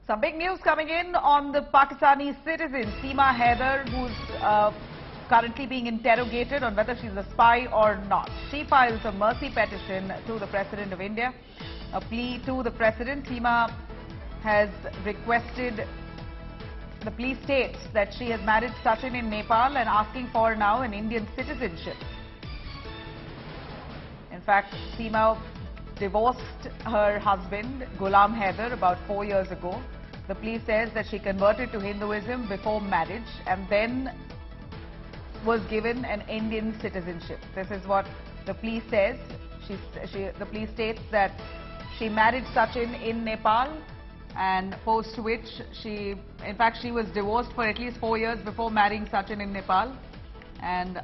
Some big news coming in on the Pakistani citizen Seema Haider, who's currently being interrogated on whether she's a spy or not. She files a mercy petition to the President of India. A plea to the President. Seema has requested, the plea states that she has married Sachin in Nepal and asking for now an Indian citizenship. In fact, Seema divorced her husband, Ghulam Haider, about 4 years ago. The plea says that she converted to Hinduism before marriage and then was given an Indian citizenship. This is what the plea says. The plea states that she married Sachin in Nepal, and post which she was divorced for at least 4 years before marrying Sachin in Nepal. And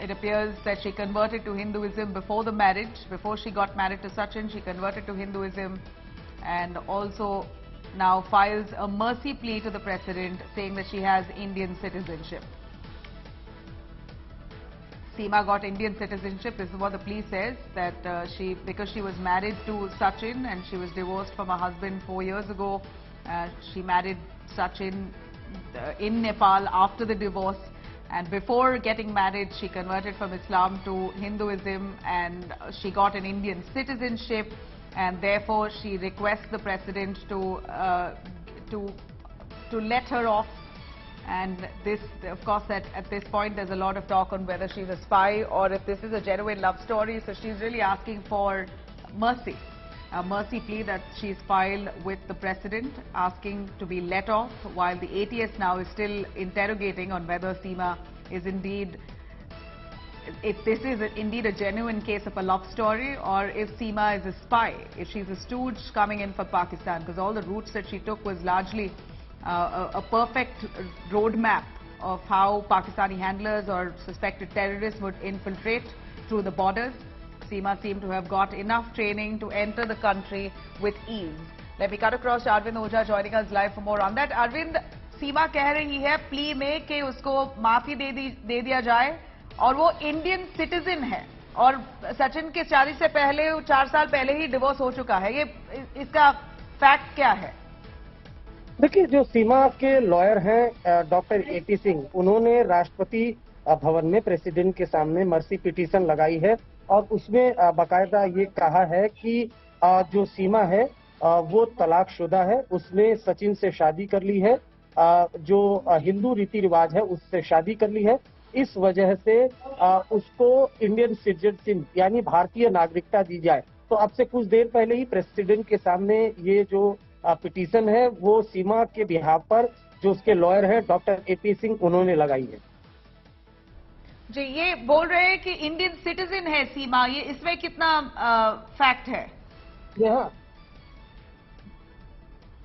it appears that she converted to Hinduism before the marriage. Before she got married to Sachin, she converted to Hinduism and also now files a mercy plea to the President saying that she has Indian citizenship. Seema got Indian citizenship. This is what the plea says, that because she was married to Sachin and she was divorced from her husband 4 years ago, she married Sachin in Nepal after the divorce. And before getting married, she converted from Islam to Hinduism and she got an Indian citizenship, and therefore she requests the President to let her off. And this, of course, at this point there's a lot of talk on whether she's a spy or if this is a genuine love story. So she's really asking for mercy, a mercy plea that she's filed with the President, asking to be let off, while the ATS now is still interrogating on whether Seema is indeed, if this is indeed a genuine case of a love story, or if Seema is a spy, if she's a stooge coming in for Pakistan, because all the routes that she took was largely a perfect roadmap of how Pakistani handlers or suspected terrorists would infiltrate through the borders. Seema seemed to have got enough training to enter the country with ease. Let me cut across to Arvind Ojha joining us live for more on that. Arvind, Seema कह रही है plea में कि उसको माफी दे दिया जाए और वो इंडियन सिटीजन है और सचिन के शादी से पहले 4 साल पहले ही डिवोर्स हो चुका है। ये इसका फैक्ट क्या है? देखिए, जो सीमा के लॉयर हैं डॉक्टर एपी सिंह, उन्होंने राष्ट्रपति भवन में प्रेसिडेंट के सामने मर्सी पिटीशन लगाई है और उसमें बाकायदा ये कहा है कि जो सीमा है वो तलाकशुदा है, उसने सचिन से शादी कर ली है, जो हिंदू रीति रिवाज है उससे शादी कर ली है। इस वजह से उसको इंडियन सिटीजनशिप यानी भारतीय नागरिकता दी जाए। तो अब से कुछ देर पहले ही प्रेसिडेंट के सामने ये जो पिटीशन है वो सीमा के बिहाफ पर जो उसके लॉयर हैं डॉक्टर एपी सिंह, उन्होंने लगाई है। जी, ये बोल रहे हैं कि इंडियन सिटीजन है सीमा, ये इसमें कितना फैक्ट है? हाँ,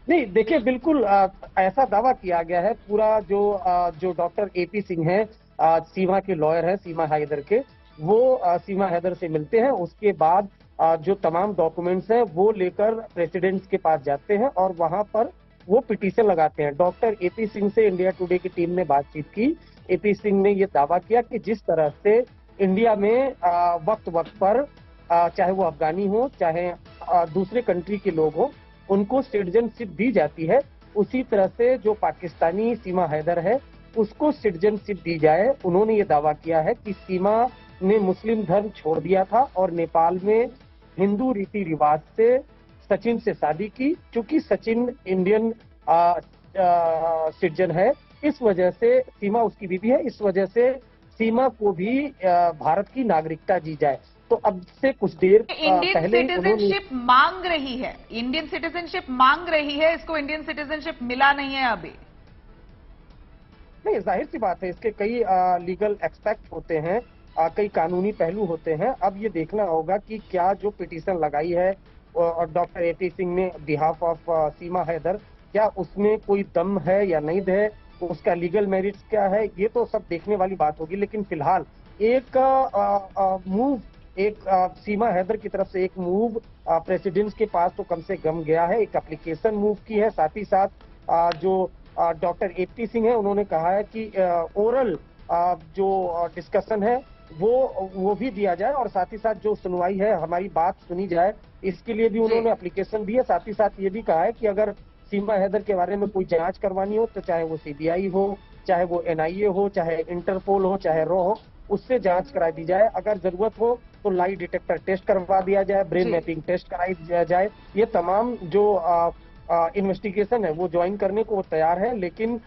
नहीं देखिए, बिल्कुल ऐसा दावा किया गया है। पूरा जो डॉक्टर एपी सिंह है, सीमा के लॉयर है सीमा हैदर के, वो सीमा हैदर से मिलते हैं। उसके बाद जो तमाम डॉक्यूमेंट्स हैं वो लेकर प्रेसिडेंट के पास जाते हैं और वहां पर वो पिटीशन लगाते हैं। डॉक्टर एपी सिंह से इंडिया टुडे की टीम ने बातचीत की। एपी सिंह ने ये दावा किया कि जिस तरह से इंडिया में वक्त वक्त पर चाहे वो अफगानी हो चाहे दूसरे कंट्री के लोग हो, उनको सिटीजनशिप दी जाती है, उसी तरह से जो पाकिस्तानी सीमा हैदर है उसको सिटीजनशिप दी जाए। उन्होंने ये दावा किया है कि सीमा ने मुस्लिम धर्म छोड़ दिया था और नेपाल में हिंदू रीति रिवाज से सचिन से शादी की। चूंकि सचिन इंडियन सिटीजन है, इस वजह से सीमा उसकी बीवी है, इस वजह से सीमा को भी भारत की नागरिकता दी जाए। तो अब से कुछ देर पहले सिटीजनशिप मांग रही है, इंडियन सिटीजनशिप मांग रही है, इसको इंडियन सिटीजनशिप मिला नहीं है अभी। नहीं, जाहिर सी बात है, इसके कई लीगल एक्सपेक्ट होते हैं, कई कानूनी पहलू होते हैं। अब ये देखना होगा कि क्या जो पिटीशन लगाई है और डॉक्टर एपी सिंह ने बिहाफ ऑफ सीमा हैदर, क्या उसमें कोई दम है या नहीं है, उसका लीगल मेरिट्स क्या है, ये तो सब देखने वाली बात होगी। लेकिन फिलहाल एक मूव, एक सीमा हैदर की तरफ से एक मूव प्रेसिडेंट के पास तो कम से कम गया है, एक एप्लीकेशन मूव की है। साथ ही साथ जो डॉक्टर एपी सिंह है, उन्होंने कहा है कि ओरल जो डिस्कशन है वो भी दिया जाए और साथ ही साथ जो सुनवाई है, हमारी बात सुनी जाए, इसके लिए भी उन्होंने एप्लीकेशन दी है। साथ ही साथ ये भी कहा है कि अगर सीमा हैदर के बारे में कोई जांच करवानी हो तो चाहे वो सीबीआई हो, चाहे वो एनआईए हो, चाहे इंटरपोल हो, चाहे रॉ हो, उससे जांच करा दी जाए। अगर जरूरत हो तो लाई डिटेक्टर टेस्ट करवा दिया जाए, ब्रेन जी। मैपिंग टेस्ट कराई दिया जाए। ये तमाम जो इन्वेस्टिगेशन है वो ज्वाइन करने को वो तैयार है। लेकिन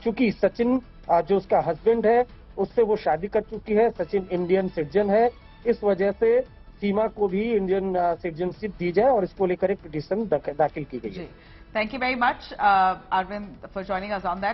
चूंकि सचिन जो उसका हस्बैंड है उससे वो शादी कर चुकी है, सचिन इंडियन सिटीजन है, इस वजह से सीमा को भी इंडियन सिटीजनशिप दी जाए और इसको लेकर एक पिटीशन दाखिल की गई है। Thank you very much, Arvind, for joining us on that.